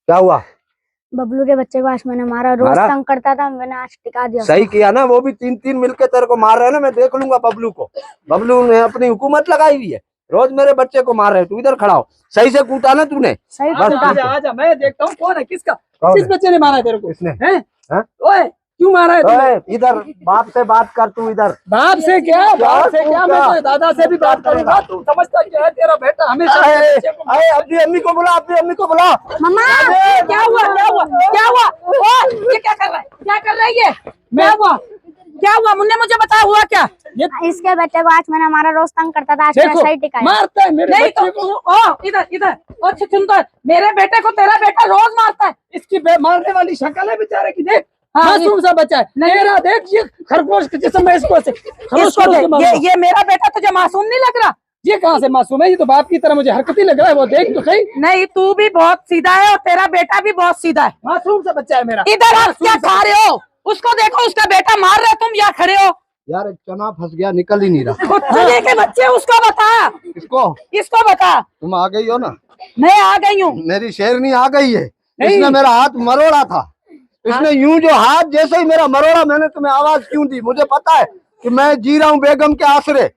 क्या हुआ? बबलू के बच्चे को आज मैंने मारा, रोज तंग करता था, मैंने आज टिका दिया। सही किया ना, वो भी तीन मिलके तेरे को मार रहे हैं ना। मैं देख लूंगा बबलू को। बबलू ने अपनी हुकूमत लगाई हुई है, रोज मेरे बच्चे को मार रहे हैं। तू इधर खड़ा हो, सही से कूटा ना तूने। सही आजा, मैं देखता हूँ कौन है, किस बच्चे ने मारा है तेरे को? इसने ओए क्यों मारा है तूने? इधर बाप से बात कर तू। इधर बाप से क्या मैं तो दादा से भी बात करूंगा। तू समझता क्या है? तेरा बेटा हमेशा अपनी अम्मी को बुला, अपनी अम्मी को बुला। मम्मा क्या हुआ? ये क्या कर रहा है ये? क्या हुआ मुझे बता, हुआ क्या? इसके बच्चे को आज मैंने मारा, रोज तंग करता था, आज मैंने सही टिकाया। मारता है मेरे बच्चे को। इधर अच्छा सुनता है, मेरे बेटे को तेरा बेटा रोज मारता है। इसकी मारने वाली शक्ल है बेचारे की, देख मासूम सा बच्चा है। मेरा देख, ये खरगोश के जिस्म में इसको ये मेरा बेटा तुझे मासूम नहीं लग रहा? ये कहाँ से मासूम है? ये तो बाप की तरह मुझे हरकत ही लग रहा है। वो देख तो सही। नहीं, तू भी बहुत सीधा है और तेरा बेटा भी बहुत सीधा है। मासूम सा बच्चा है मेरा। इधर आप क्या खा रहे हो? उसको देखो, उसका बेटा मार रहे, तुम यहाँ खड़े हो। यार चना फंस गया, निकल ही नहीं रहा। तुझे के बच्चे, उसको बता। इसको बता। तुम आ गई हो ना? मैं आ गई हूँ। मेरी शेरनी आ गई है। इसने मेरा हाथ मरोड़ा था। इसने यूं जो हाथ जैसे ही मेरा मरोड़ा, मैंने तुम्हें आवाज क्यों दी? मुझे पता है कि मैं जी रहा हूँ बेगम के आसरे।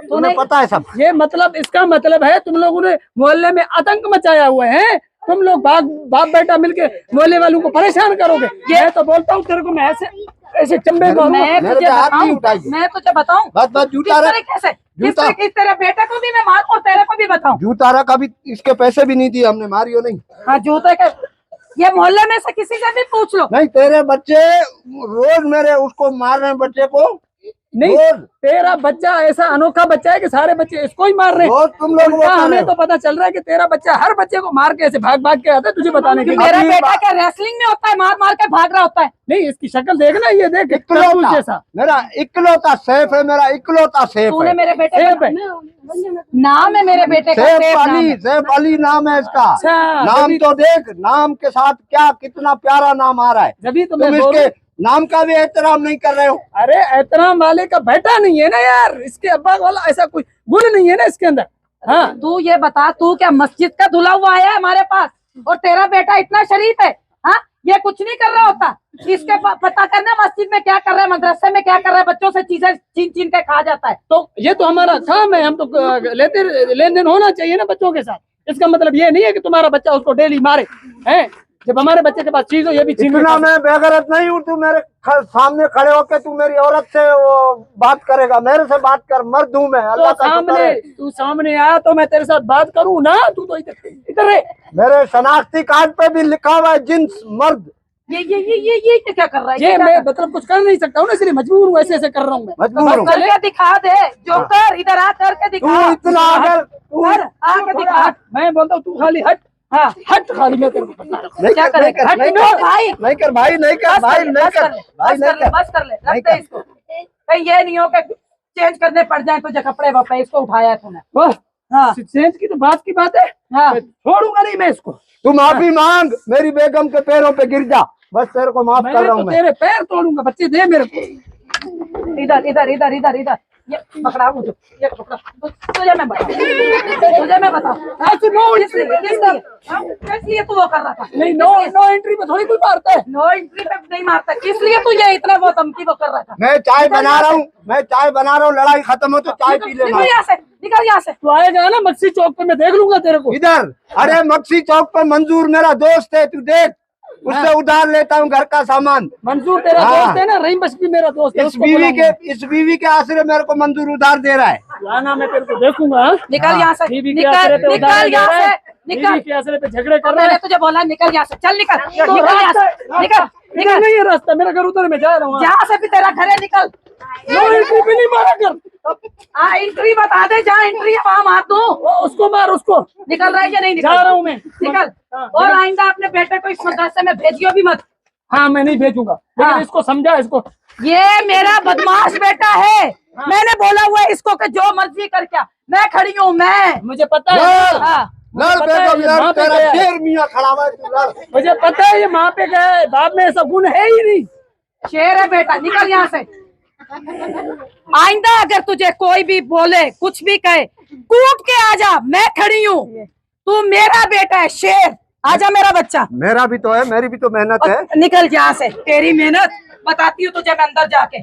तुम्हें पता है सब। ये मतलब, इसका मतलब है तुम लोगों ने मोहल्ले में आतंक मचाया हुआ है। तुम लोग बाप बेटा मिलके मोहल्ले वालों को परेशान करोगे। ये तो बोलता हूँ तेरे को, मैं ऐसे चंबे मैं तुझे बताऊं। बस जूता रख। तेरे बेटे को भी मैं मारूं और तेरे को भी बताऊं। जूता रख, अभी इसके पैसे भी नहीं दिए हमने, मारियो नहीं। हाँ जूते के, ये मोहल्ले में से किसी से भी पूछ लो। नहीं, तेरे बच्चे रोज मेरे उसको मार रहे हैं, बच्चे को। नहीं, तेरा बच्चा ऐसा अनोखा बच्चा है कि सारे बच्चे इसको ही मार रहे हैं। तुम लोग हमें तो पता चल रहा है कि तेरा बच्चा हर बच्चे को मार के ऐसे भाग के आता है तुझे बताने के लिए। मेरा बेटा क्या रेसलिंग में होता है, मार के भाग रहा होता है? नहीं, इसकी शक्ल देखना, ये देख जैसा। मेरा इकलौता सैफ है, मेरा इकलौता सैफ। तूने मेरे बेटे नाम है, मेरे बेटे का सैफ अली नाम है इसका। नाम तो देख, नाम के साथ क्या कितना प्यारा नाम आ रहा है। जब तुम इसके नाम का भी एहतराम नहीं कर रहे हो। अरे एहतराम वाले का बेटा नहीं है ना यार, इसके अब्बा वाला ऐसा कोई गुण नहीं है ना इसके अंदर। हाँ, तू ये बता, तू क्या मस्जिद का धुला हुआ आया है हमारे पास? और तेरा बेटा इतना शरीफ है? हाँ, ये कुछ नहीं कर रहा होता। इसके पता करना मस्जिद में क्या कर रहा है, मदरसे में क्या कर रहा है, बच्चों से चीजें छीन के खा जाता है। तो ये तो हमारा काम है, हम तो लेन देन होना चाहिए ना बच्चों के साथ। इसका मतलब ये नहीं है कि तुम्हारा बच्चा उसको डेली मारे है। जब हमारे बच्चे के पास चीज हो, ये भी छीन। मैं बेगैरत नहीं हूँ। तू मेरे सामने खड़े होके तू मेरी औरत से वो बात करेगा? मेरे से बात कर, मर्द हूँ मैं। अल्लाह का शुक्र है। तू सामने आया तो मैं तेरे साथ बात करूँ ना। तू तो इधर है। मेरे शनाख्ती कार्ड पे भी लिखा हुआ है जिन्स मर्द। ये क्या कर रहा है? ये मैं मतलब कुछ कर नहीं सकता हूँ ना, इसलिए मजबूर हूँ, ऐसे कर रहा हूँ मैं। मजबूर हूँ। करके दिखा दे जोकर, इधर आ करके दिखा। इतना आके दिखा। मैं बोलता हूँ तू खाली हट। हाँ हट, खाली मैं तेरे को क्या करेगा? नहीं कर भाई, बस कर ले, रख दे इसको। कहीं ये नहीं हो कि चेंज करने पड़ जाए तुझे कपड़े वपड़े। इसको उठाया तूने। हाँ, चेंज की तो बात की बात है। हाँ, छोड़ूंगा नहीं मैं इसको। तू माफी मांग, मेरी बेगम के पैरों पे गिर जा, बस तेरे को माफ कर रहा हूँ मैं। तेरे पैर तोड़ूंगा, बच्चे दे मेरे को। इधर ये पकड़ा मुझे, ये पकड़ा। तुझे मैं बताऊं इसलिए तू वो कर रहा था। नहीं, नो एंट्री पे थोड़ी कोई मारता है। नो एंट्री पे नहीं मारता, इसलिए तू ये इतना वो धमकी वो कर रहा था। मैं चाय बना रहा हूँ, लड़ाई खत्म हो तो चाय पी लेना। निकल यहाँ से। तू आएगा ना मक्सी चौक पे, मैं देख लूंगा तेरे को। इधर, अरे मक्सी चौक पे मंजूर मेरा दोस्त है, तू देख, उससे उधार लेता हूँ घर का सामान। मंजूर तेरा दोस्त है ना? रहीम बस भी मेरा दोस्त है। इस बीवी के आसरे मेरे को मंजूर उधार दे रहा है। लाना, मैं तेरे को देखूंगा। निकल यहाँ से, निकल यहाँ से, निकल के आसरे पे झगड़े कर रहा है। तुझे बोला निकल यहाँ से, चल निकल। नहीं है रास्ता, मेरा घर उधर, मैं जा रहा हूँ। यहाँ से भी तेरा घर है, निकल। एंट्री भी नहीं मारा कर। एंट्री बता दे, जहाँ एंट्री है वहाँ मार दो। उसको मार, उसको। निकल रहा है या नहीं? निकल रहा हूँ मैं, निकल। और आइंदा अपने बेटे को इस मदरसे में भेजियो भी मत। हाँ, मैं नहीं भेजूंगा, लेकिन इसको समझा, इसको। ये मेरा बदमाश बेटा है। मैंने बोला हुआ है इसको कि जो मर्जी कर, क्या मैं खड़ी हूँ, मैं, मुझे पता है। मुझे पता है ये माँ पे गए, बाप में ऐसा गुण है ही नहीं। शेर है बेटा, निकल यहाँ से। आइंदा अगर तुझे कोई भी बोले, कुछ भी कहे, कूद के आ जा, मैं खड़ी हूँ। तू मेरा बेटा है, शेर। आजा मेरा बच्चा। मेरा भी तो है, मेरी भी तो मेहनत है। निकल यहाँ से, तेरी मेहनत बताती हूँ तुझे मैं अंदर जाके।